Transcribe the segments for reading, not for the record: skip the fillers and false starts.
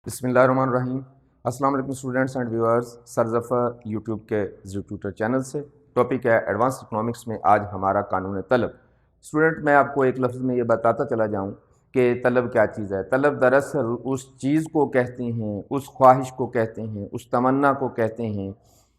बिस्मिल्लाहिर्रहमानिर्रहीम। अस्सलाम वालेकुम students and viewers. Sir Zafar YouTube के ट्यूटर चैनल से टॉपिक है एडवांस इकोनॉमिक्स में आज हमारा कानून तलब। स्टूडेंट, मैं आपको एक लफ्ज़ में ये बताता चला जाऊँ कि तलब क्या चीज़ है। तलब दरअसल उस चीज़ को कहते हैं, उस ख्वाहिश को कहते हैं, उस तमन्ना को कहते हैं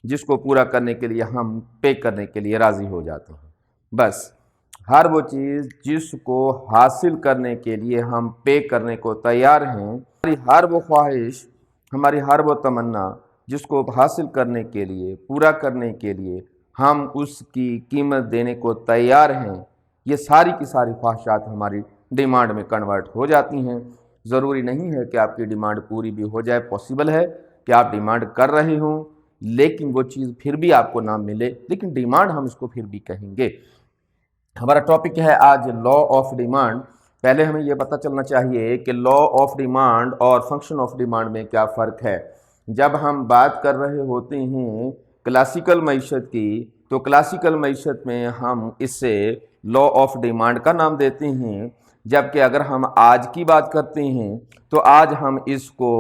जिसको पूरा करने के लिए हम पे करने के लिए राज़ी हो जाते हैं। बस हर वो चीज़ जिसको हासिल करने के लिए हम पे करने को तैयार हैं, हमारी हर वो ख्वाहिश, हमारी हर वो तमन्ना जिसको हासिल करने के लिए, पूरा करने के लिए हम उसकी कीमत देने को तैयार हैं, ये सारी की सारी ख्वाहिशात हमारी डिमांड में कन्वर्ट हो जाती हैं। ज़रूरी नहीं है कि आपकी डिमांड पूरी भी हो जाए। पॉसिबल है कि आप डिमांड कर रहे हों लेकिन वो चीज़ फिर भी आपको ना मिले, लेकिन डिमांड हम इसको फिर भी कहेंगे। हमारा टॉपिक है आज लॉ ऑफ डिमांड। पहले हमें यह पता चलना चाहिए कि लॉ ऑफ डिमांड और फंक्शन ऑफ डिमांड में क्या फ़र्क है। जब हम बात कर रहे होते हैं क्लासिकल मईशत की, तो क्लासिकल मईशत में हम इससे लॉ ऑफ डिमांड का नाम देते हैं, जबकि अगर हम आज की बात करते हैं तो आज हम इसको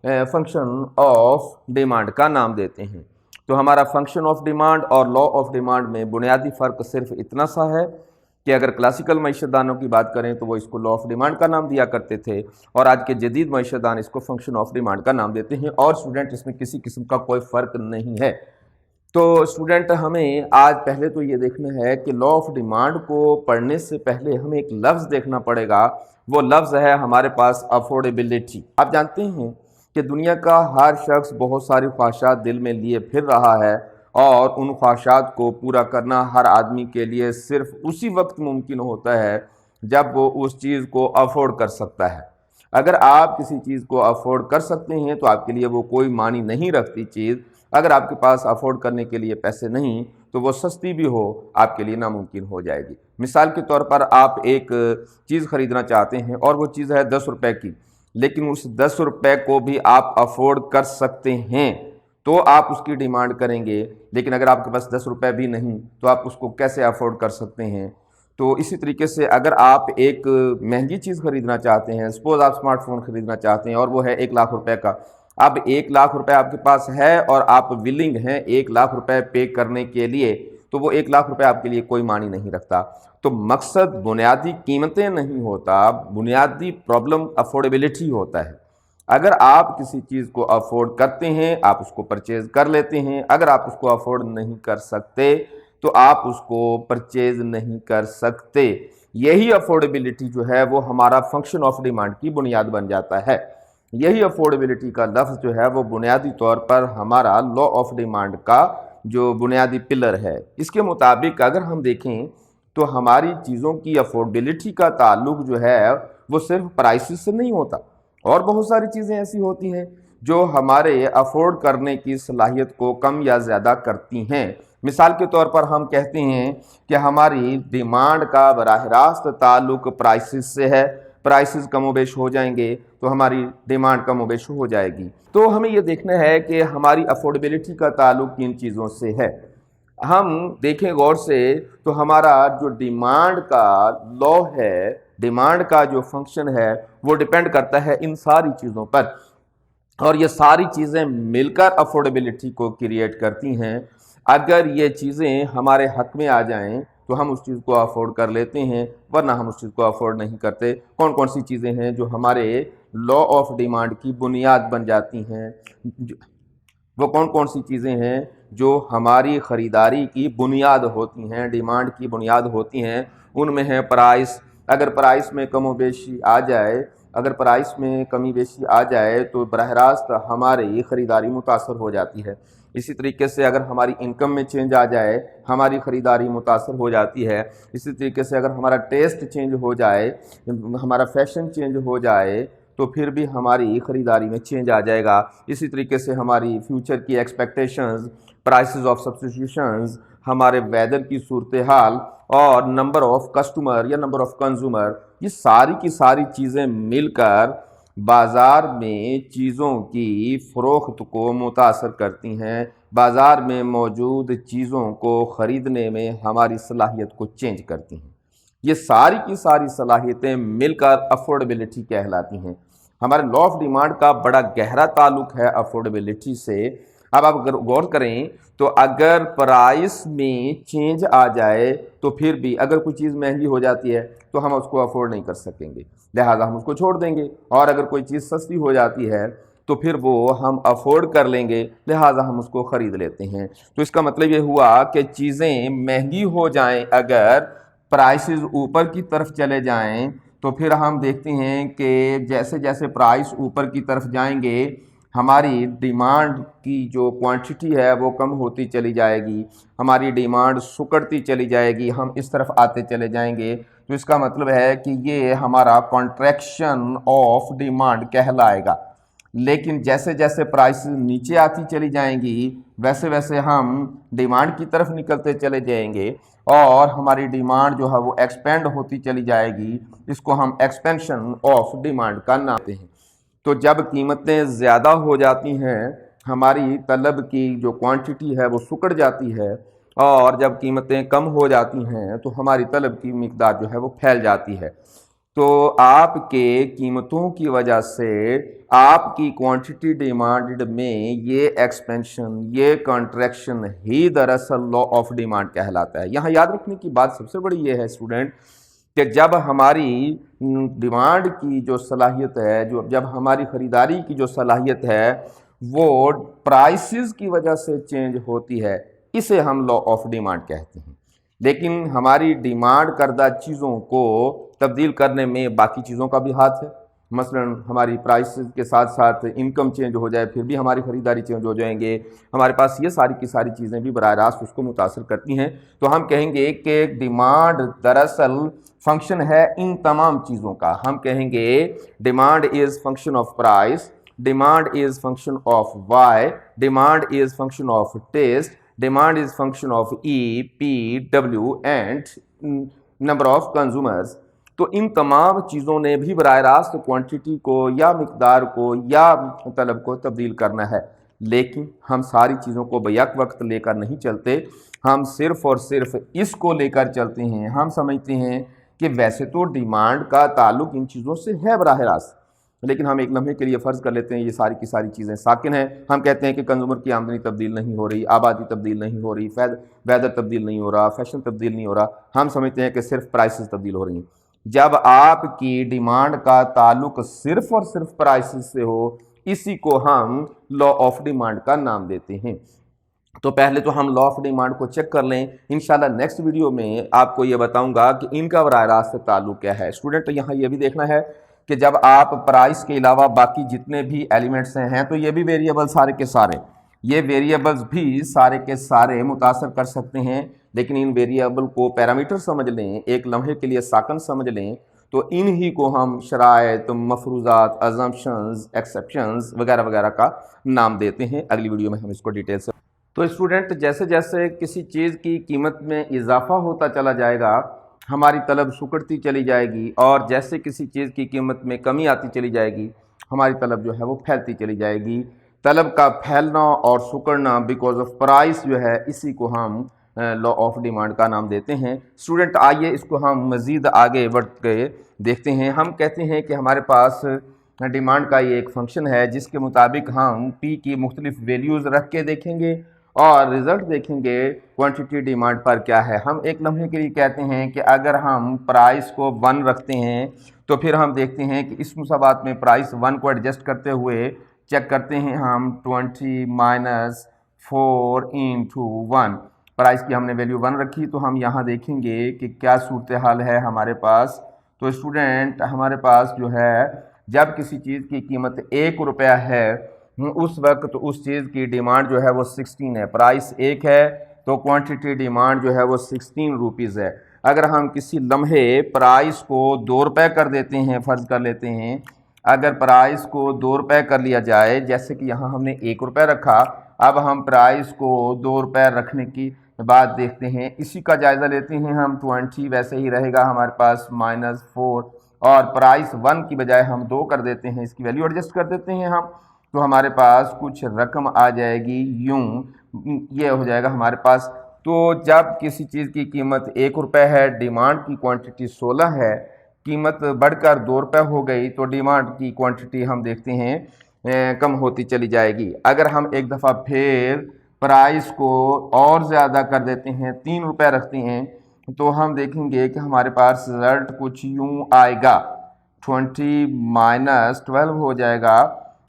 फंक्शन ऑफ डिमांड का नाम देते हैं। तो हमारा फंक्शन ऑफ डिमांड और लॉ ऑफ डिमांड में बुनियादी फ़र्क सिर्फ इतना सा है कि अगर क्लासिकल मईशतदानों की बात करें तो वो इसको लॉ ऑफ डिमांड का नाम दिया करते थे और आज के जदीद मईशतदान इसको फंक्शन ऑफ डिमांड का नाम देते हैं। और स्टूडेंट, इसमें किसी किस्म का कोई फ़र्क नहीं है। तो स्टूडेंट, हमें आज पहले तो ये देखना है कि लॉ ऑफ डिमांड को पढ़ने से पहले हमें एक लफ्ज़ देखना पड़ेगा। वो लफ्ज़ है हमारे पास अफोर्डेबिलिटी। आप जानते हैं कि दुनिया का हर शख्स बहुत सारी ख्वाहिशात दिल में लिए फिर रहा है और उन ख्वाहिशात को पूरा करना हर आदमी के लिए सिर्फ उसी वक्त मुमकिन होता है जब वो उस चीज़ को अफोर्ड कर सकता है। अगर आप किसी चीज़ को अफोर्ड कर सकते हैं तो आपके लिए वो कोई मानी नहीं रखती चीज़। अगर आपके पास अफोर्ड करने के लिए पैसे नहीं तो वो सस्ती भी हो आपके लिए नामुमकिन हो जाएगी। मिसाल के तौर पर आप एक चीज़ ख़रीदना चाहते हैं और वो चीज़ है 10 रुपए की, लेकिन उस 10 रुपए को भी आप अफोर्ड कर सकते हैं तो आप उसकी डिमांड करेंगे। लेकिन अगर आपके पास 10 रुपए भी नहीं तो आप उसको कैसे अफोर्ड कर सकते हैं। तो इसी तरीके से अगर आप एक महंगी चीज़ ख़रीदना चाहते हैं, सपोज़ आप स्मार्टफोन ख़रीदना चाहते हैं और वो है 1 लाख रुपए का, अब 1 लाख रुपए आपके पास है और आप विलिंग हैं 1 लाख रुपए पे करने के लिए, तो वो 1 लाख रुपए आपके लिए कोई मानी नहीं रखता। तो मकसद बुनियादी कीमतें नहीं होता, बुनियादी प्रॉब्लम अफोर्डेबिलिटी होता है। अगर आप किसी चीज़ को अफोर्ड करते हैं आप उसको परचेज़ कर लेते हैं, अगर आप उसको अफोर्ड नहीं कर सकते तो आप उसको परचेज़ नहीं कर सकते। यही अफोर्डेबिलिटी जो है वो हमारा फंक्शन ऑफ डिमांड की बुनियाद बन जाता है। यही अफोर्डेबिलिटी का लफ्ज़ जो है वो बुनियादी तौर पर हमारा लॉ ऑफ डिमांड का जो बुनियादी पिलर है। इसके मुताबिक अगर हम देखें तो हमारी चीज़ों की अफोर्डेबिलिटी का ताल्लुक जो है वो सिर्फ प्राइसेस से नहीं होता, और बहुत सारी चीज़ें ऐसी होती हैं जो हमारे अफोर्ड करने की सलाहियत को कम या ज़्यादा करती हैं। मिसाल के तौर पर हम कहते हैं कि हमारी डिमांड का बराह रास्त ताल्लुक प्राइसेस से है, प्राइसेस कमोबेश हो जाएंगे तो हमारी डिमांड कमोबेश हो जाएगी। तो हमें ये देखना है कि हमारी अफोर्डेबिलिटी का ताल्लुक किन चीज़ों से है। हम देखें गौर से तो हमारा जो डिमांड का लॉ है, डिमांड का जो फंक्शन है वो डिपेंड करता है इन सारी चीज़ों पर, और ये सारी चीज़ें मिलकर अफोर्डेबिलिटी को क्रिएट करती हैं। अगर ये चीज़ें हमारे हक में आ जाएं तो हम उस चीज़ को अफोर्ड कर लेते हैं, वरना हम उस चीज़ को अफोर्ड नहीं करते। कौन कौन सी चीज़ें हैं जो हमारे लॉ ऑफ डिमांड की बुनियाद बन जाती हैं, वो कौन कौन सी चीज़ें हैं जो हमारी ख़रीदारी की बुनियाद होती हैं, डिमांड की बुनियाद होती हैं। उनमें है प्राइस। अगर प्राइस में कम बेशी आ जाए, अगर प्राइस में कमी बेशी आ जाए तो बरह रास्त हमारी ख़रीदारी मुतासर हो जाती है। इसी तरीके से अगर हमारी इनकम में चेंज आ जाए हमारी ख़रीदारी मुतासर हो जाती है। इसी तरीके से अगर हमारा टेस्ट चेंज हो जाए, हमारा फैशन चेंज हो जाए तो फिर भी हमारी ख़रीदारी में चेंज आ जाएगा। इसी तरीके से हमारी फ्यूचर की एक्सपेक्टेशंस, प्राइसेस ऑफ सब्स्टिट्यूशंस, हमारे वेदर की सूरत हाल और नंबर ऑफ़ कस्टमर या नंबर ऑफ़ कंज्यूमर, ये सारी की सारी चीज़ें मिलकर बाज़ार में चीज़ों की फ़रोख्त को मुतासर करती हैं, बाज़ार में मौजूद चीज़ों को ख़रीदने में हमारी सलाहियत को चेंज करती हैं। ये सारी की सारी सलाहियतें मिलकर अफोर्डेबिलिटी कहलाती हैं। हमारे लॉ ऑफ डिमांड का बड़ा गहरा ताल्लुक है अफोर्डेबिलिटी से। अब आप अगर गौर करें तो अगर प्राइस में चेंज आ जाए तो फिर भी अगर कोई चीज़ महंगी हो जाती है तो हम उसको अफोर्ड नहीं कर सकेंगे, लिहाजा हम उसको छोड़ देंगे। और अगर कोई चीज़ सस्ती हो जाती है तो फिर वो हम अफोर्ड कर लेंगे, लिहाजा हम उसको ख़रीद लेते हैं। तो इसका मतलब ये हुआ कि चीज़ें महंगी हो जाएं, अगर प्राइसेस ऊपर की तरफ चले जाएं तो फिर हम देखते हैं कि जैसे जैसे प्राइस ऊपर की तरफ जाएंगे हमारी डिमांड की जो क्वांटिटी है वो कम होती चली जाएगी, हमारी डिमांड सुकड़ती चली जाएगी, हम इस तरफ आते चले जाएंगे। तो इसका मतलब है कि ये हमारा कॉन्ट्रैक्शन ऑफ डिमांड कहलाएगा। लेकिन जैसे जैसे प्राइस नीचे आती चली जाएंगी वैसे वैसे हम डिमांड की तरफ निकलते चले जाएंगे और हमारी डिमांड जो है वो एक्सपेंड होती चली जाएगी। इसको हम एक्सपेंशन ऑफ डिमांड का नाम देते हैं। तो जब कीमतें ज़्यादा हो जाती हैं हमारी तलब की जो क्वांटिटी है वो सुकड़ जाती है, और जब कीमतें कम हो जाती हैं तो हमारी तलब की मिकदार जो है वो फैल जाती है। तो आपके कीमतों की वजह से आपकी क्वांटिटी डिमांड में ये एक्सपेंशन, ये कॉन्ट्रैक्शन ही दरअसल लॉ ऑफ डिमांड कहलाता है। यहाँ याद रखने की बात सबसे बड़ी ये है स्टूडेंट कि जब हमारी डिमांड की जो सलाहियत है, जब हमारी ख़रीदारी की जो सलाहियत है वो प्राइसेस की वजह से चेंज होती है, इसे हम लॉ ऑफ डिमांड कहते हैं। लेकिन हमारी डिमांड करदा चीज़ों को तब्दील करने में बाकी चीज़ों का भी हाथ है। मसलन हमारी प्राइसेस के साथ साथ इनकम चेंज हो जाए फिर भी हमारी ख़रीदारी चेंज हो जाएंगे। हमारे पास ये सारी की सारी चीज़ें भी बराह रास्त उसको मुतासर करती हैं। तो हम कहेंगे कि डिमांड दरअसल फंक्शन है इन तमाम चीज़ों का। हम कहेंगे demand is function of price, demand is function of Y, demand is function of taste, demand is function of E, P, W and number of consumers. तो इन तमाम चीज़ों ने भी बराह रास्त क्वांटिटी को या मिकदार को या तलब को तब्दील करना है। लेकिन हम सारी चीज़ों को बैक वक्त लेकर नहीं चलते, हम सिर्फ़ और सिर्फ इसको लेकर चलते हैं। हम समझते हैं कि वैसे तो डिमांड का ताल्लुक इन चीज़ों से है बराह रास्त, लेकिन हम एक लम्हे के लिए फ़र्ज़ कर लेते हैं ये सारी की सारी चीज़ें साकिन हैं। हम कहते हैं कि कंज्यूमर की आमदनी तब्दील नहीं हो रही, आबादी तब्दील नहीं हो रही, वेदर तब्दील नहीं हो रहा, फैशन तब्दील नहीं हो रहा। हम समझते हैं कि सिर्फ प्राइसेस तब्दील हो रही हैं। जब आपकी डिमांड का ताल्लुक सिर्फ और सिर्फ प्राइसेस से हो, इसी को हम लॉ ऑफ डिमांड का नाम देते हैं। तो पहले तो हम लॉ ऑफ डिमांड को चेक कर लें। इंशाल्लाह नेक्स्ट वीडियो में आपको ये बताऊंगा कि इनका बराह रास्त ताल्लुक क्या है। स्टूडेंट यहाँ ये भी देखना है कि जब आप प्राइस के अलावा बाकी जितने भी एलिमेंट्स हैं तो ये भी वेरिएबल सारे के सारे, ये वेरिएबल्स भी सारे के सारे मुतासर कर सकते हैं। लेकिन इन वेरिएबल को पैरामीटर समझ लें, एक लम्हे के लिए साकन समझ लें, तो इन ही को हम शराइत, मफरूज़ात, अज़म्पशंस, एक्सेप्शंस वगैरह वगैरह का नाम देते हैं। अगली वीडियो में हम इसको डिटेल से। तो स्टूडेंट जैसे जैसे किसी चीज़ की कीमत में इजाफा होता चला जाएगा हमारी तलब सुकड़ती चली जाएगी, और जैसे किसी चीज़ की कीमत में कमी आती चली जाएगी हमारी तलब जो है वो फैलती चली जाएगी। तलब का फैलना और सुकड़ना बिकॉज ऑफ प्राइस जो है, इसी को हम लॉ ऑफ डिमांड का नाम देते हैं। स्टूडेंट आइए इसको हम मज़ीद आगे बढ़ के देखते हैं। हम कहते हैं कि हमारे पास डिमांड का ये एक फंक्शन है जिसके मुताबिक हम पी की मुख्तलिफ वैल्यूज़ रख के देखेंगे और रिज़ल्ट देखेंगे क्वांटिटी डिमांड पर क्या है। हम एक लम्हे के लिए कहते हैं कि अगर हम प्राइस को 1 रखते हैं तो फिर हम देखते हैं कि इस मुसाबात में प्राइस 1 को एडजस्ट करते हुए चेक करते हैं हम 20 माइनस 4 इंटू 1, प्राइस की हमने वैल्यू 1 रखी। तो हम यहाँ देखेंगे कि क्या सूरत हाल है हमारे पास। तो स्टूडेंट हमारे पास जो है जब किसी चीज़ की कीमत 1 रुपया है उस वक्त उस चीज़ की डिमांड जो है वो 16 है। प्राइस 1 है तो क्वांटिटी डिमांड जो है वो 16 रुपीज़ है। अगर हम किसी लम्हे प्राइस को 2 रुपये कर देते हैं, फ़र्ज़ कर लेते हैं अगर प्राइस को 2 रुपये कर लिया जाए, जैसे कि यहाँ हमने 1 रुपये रखा, अब हम प्राइस को 2 रुपये रखने की बाद देखते हैं, इसी का जायज़ा लेते हैं हम 20 वैसे ही रहेगा हमारे पास -4, और प्राइस 1 की बजाय हम 2 कर देते हैं, इसकी वैल्यू एडजस्ट कर देते हैं हम, तो हमारे पास कुछ रकम आ जाएगी, यूं ये हो जाएगा हमारे पास। तो जब किसी चीज़ की कीमत 1 रुपये है, डिमांड की क्वांटिटी 16 है, कीमत बढ़कर 2 रुपये हो गई तो डिमांड की क्वांटिटी हम देखते हैं कम होती चली जाएगी। अगर हम एक दफ़ा फिर प्राइस को और ज़्यादा कर देते हैं, 3 रुपये रखते हैं, तो हम देखेंगे कि हमारे पास रिजल्ट कुछ यूँ आएगा, 20 माइनस 12 हो जाएगा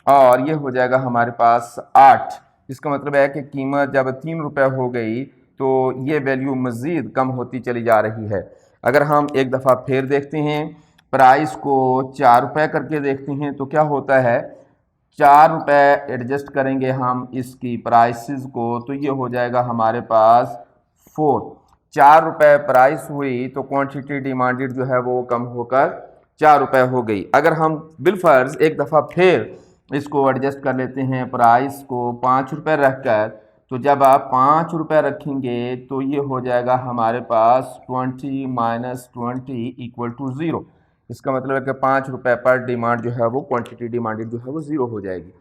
और ये हो जाएगा हमारे पास 8। इसका मतलब है कि कीमत जब 3 रुपये हो गई तो ये वैल्यू मज़ीद कम होती चली जा रही है। अगर हम एक दफ़ा फिर देखते हैं, प्राइस को 4 रुपये करके देखते हैं तो क्या होता है, 4 रुपये एडजस्ट करेंगे हम इसकी प्राइसेस को तो ये हो जाएगा हमारे पास 4। 4 रुपये प्राइस हुई तो क्वांटिटी डिमांडेड जो है वो कम होकर 4 रुपये हो गई। अगर हम बिलफर्ज एक दफ़ा फिर इसको एडजस्ट कर लेते हैं, प्राइस को 5 रुपये रखकर, तो जब आप 5 रुपये रखेंगे तो ये हो जाएगा हमारे पास 20 माइनस 20 इक्वल टू 0। इसका मतलब है कि 5 रुपये पर डिमांड जो है वो क्वांटिटी डिमांडेड जो है वो 0 हो जाएगी।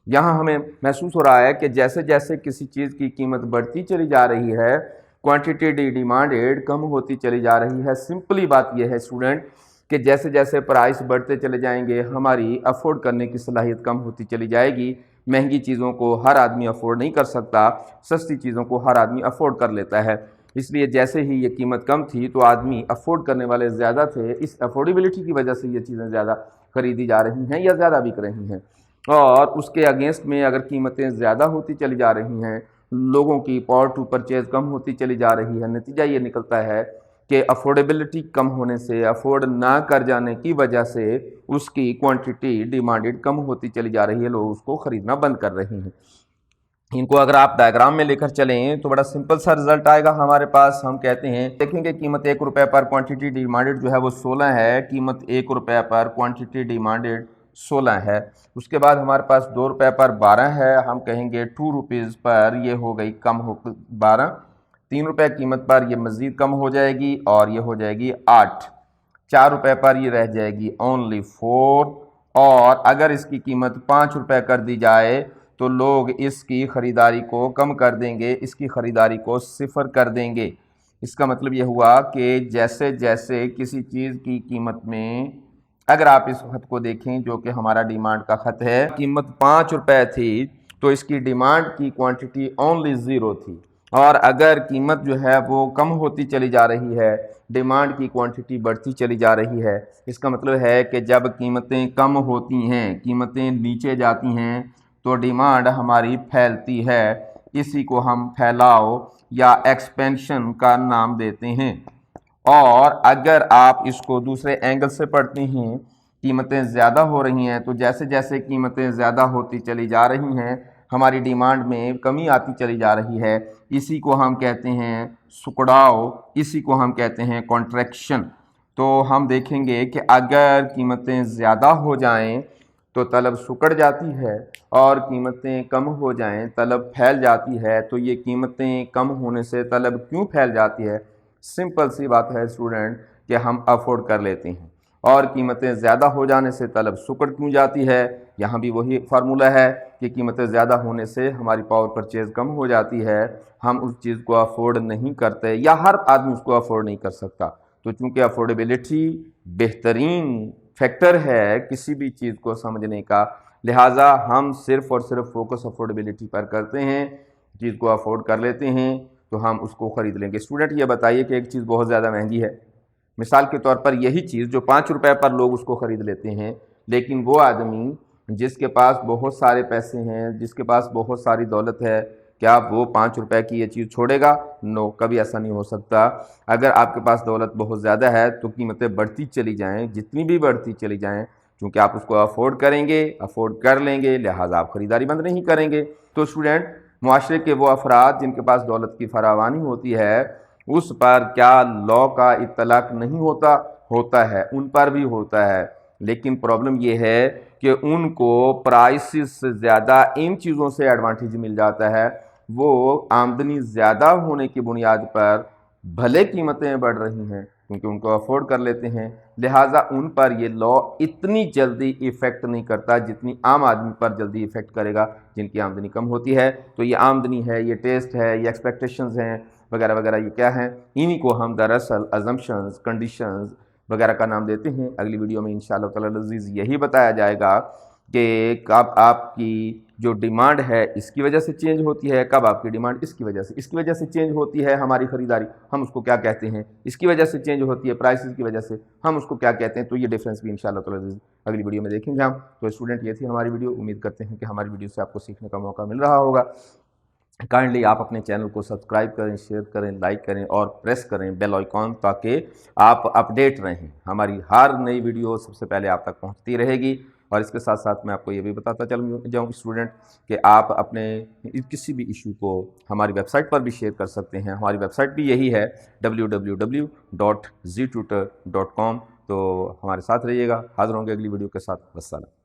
यहाँ हमें महसूस हो रहा है कि जैसे जैसे किसी चीज़ की कीमत बढ़ती चली जा रही है, क्वांटिटी डिमांडेड कम होती चली जा रही है। सिंपली बात यह है स्टूडेंट कि जैसे जैसे प्राइस बढ़ते चले जाएंगे हमारी अफोर्ड करने की सलाहियत कम होती चली जाएगी। महंगी चीज़ों को हर आदमी अफोर्ड नहीं कर सकता, सस्ती चीज़ों को हर आदमी अफोर्ड कर लेता है। इसलिए जैसे ही ये कीमत कम थी तो आदमी अफोर्ड करने वाले ज़्यादा थे, इस अफोर्डेबिलिटी की वजह से ये चीज़ें ज़्यादा खरीदी जा रही हैं या ज़्यादा बिक रही हैं। और उसके अगेंस्ट में अगर कीमतें ज़्यादा होती चली जा रही हैं, लोगों की पावर टू परचेज़ कम होती चली जा रही है, नतीजा ये निकलता है कि अफोर्डेबिलिटी कम होने से, अफोर्ड ना कर जाने की वजह से उसकी क्वांटिटी डिमांडेड कम होती चली जा रही है, लोग उसको ख़रीदना बंद कर रहे हैं। इनको अगर आप डायग्राम में लेकर चलें तो बड़ा सिंपल सा रिजल्ट आएगा हमारे पास। हम कहते हैं, देखेंगे कीमत 1 रुपये पर क्वांटिटी डिमांडेड जो है वो 16 है, कीमत 1 रुपये पर क्वांटिटी डिमांडेड 16 है। उसके बाद हमारे पास 2 रुपये पर 12 है, हम कहेंगे 2 रुपीज़ पर ये हो गई कम हो 12। 3 रुपये कीमत पर ये मज़ीद कम हो जाएगी और ये हो जाएगी 8। 4 रुपये पर ये रह जाएगी ओनली 4। और अगर इसकी कीमत 5 रुपये कर दी जाए तो लोग इसकी ख़रीदारी को कम कर देंगे, इसकी ख़रीदारी को सिफर कर देंगे। इसका मतलब ये हुआ कि जैसे जैसे किसी चीज़ की कीमत में, अगर आप इस खत को देखें जो कि हमारा डिमांड का खत है, कीमत 5 रुपये थी तो इसकी डिमांड की क्वांटिटी ओनली 0 थी। और अगर कीमत जो है वो कम होती चली जा रही है, डिमांड की क्वांटिटी बढ़ती चली जा रही है, इसका मतलब है कि जब कीमतें कम होती हैं, कीमतें नीचे जाती हैं तो डिमांड हमारी फैलती है। इसी को हम फैलाव या एक्सपेंशन का नाम देते हैं। और अगर आप इसको दूसरे एंगल से पढ़ते हैं, कीमतें ज़्यादा हो रही हैं तो जैसे जैसे कीमतें ज़्यादा होती चली जा रही हैं हमारी डिमांड में कमी आती चली जा रही है। इसी को हम कहते हैं सुकड़ाव, इसी को हम कहते हैं कॉन्ट्रैक्शन। तो हम देखेंगे कि अगर कीमतें ज़्यादा हो जाएं तो तलब सुकड़ जाती है और कीमतें कम हो जाएं तलब फैल जाती है। तो ये कीमतें कम होने से तलब क्यों फैल जाती है? सिंपल सी बात है स्टूडेंट कि हम अफोर्ड कर लेते हैं। और कीमतें ज़्यादा हो जाने से तलब सुकड़ क्यों जाती है? यहाँ भी वही फार्मूला है कि कीमतें ज़्यादा होने से हमारी पावर परचेज़ कम हो जाती है, हम उस चीज़ को अफोर्ड नहीं करते या हर आदमी उसको अफोर्ड नहीं कर सकता। तो चूँकि अफोर्डेबिलिटी बेहतरीन फैक्टर है किसी भी चीज़ को समझने का, लिहाजा हम सिर्फ़ और सिर्फ फोकस अफोर्डेबिलिटी पर करते हैं। चीज़ को अफोर्ड कर लेते हैं तो हम उसको ख़रीद लेंगे। स्टूडेंट ये बताइए कि एक चीज़ बहुत ज़्यादा महंगी है, मिसाल के तौर पर यही चीज़ जो 5 रुपये पर लोग उसको ख़रीद लेते हैं, लेकिन वो आदमी जिसके पास बहुत सारे पैसे हैं, जिसके पास बहुत सारी दौलत है, क्या वो 5 रुपये की ये चीज़ छोड़ेगा? नो, कभी ऐसा नहीं हो सकता। अगर आपके पास दौलत बहुत ज़्यादा है तो कीमतें बढ़ती चली जाएं, जितनी भी बढ़ती चली जाएं, क्योंकि आप उसको अफोर्ड करेंगे, अफोर्ड कर लेंगे, लिहाजा आप ख़रीदारी बंद नहीं करेंगे। तो स्टूडेंट, मुआशरे के वो अफराद जिनके पास दौलत की फरावानी होती है उस पर क्या लॉ का इत्तलाक नहीं होता? होता है, उन पर भी होता है। लेकिन प्रॉब्लम ये है कि उनको प्राइसेस से ज़्यादा इन चीज़ों से एडवांटेज मिल जाता है। वो आमदनी ज़्यादा होने की बुनियाद पर भले कीमतें बढ़ रही हैं क्योंकि उनको अफोर्ड कर लेते हैं, लिहाजा उन पर ये लॉ इतनी जल्दी इफ़ेक्ट नहीं करता जितनी आम आदमी पर जल्दी इफ़ेक्ट करेगा जिनकी आमदनी कम होती है। तो ये आमदनी है, ये टेस्ट है, ये एक्सपेक्टेशंस हैं वगैरह वगैरह, ये क्या हैं? इन्हीं को हम दरअसल अजम्पशंस, कंडीशंस, वगैरह का नाम देते हैं। अगली वीडियो में इंशाअल्लाह ताला अज़ीज़ यही बताया जाएगा कि कब आपकी जो डिमांड है इसकी वजह से चेंज होती है, कब आपकी डिमांड इसकी वजह से चेंज होती है, हमारी ख़रीदारी, हम उसको क्या कहते हैं, इसकी वजह से चेंज होती है प्राइसेस की वजह से, हम उसको क्या कहते हैं। तो ये डिफरेंस भी इंशाअल्लाह ताला अगली वीडियो में देखेंगे हम। तो स्टूडेंट, ये थी हमारी वीडियो। उम्मीद करते हैं कि हमारी वीडियो से आपको सीखने का मौका मिल रहा होगा। काइंडली आप अपने चैनल को सब्सक्राइब करें, शेयर करें, लाइक करें और प्रेस करें बेल आइकॉन, ताकि आप अपडेट रहें। हमारी हर नई वीडियो सबसे पहले आप तक पहुंचती रहेगी। और इसके साथ साथ मैं आपको ये भी बताता चल जाऊँ स्टूडेंट कि आप अपने किसी भी इशू को हमारी वेबसाइट पर भी शेयर कर सकते हैं। हमारी वेबसाइट भी यही है www.ztutor.com। तो हमारे साथ रहिएगा। हाज़िर होंगे अगली वीडियो के साथ। वस्सलाम।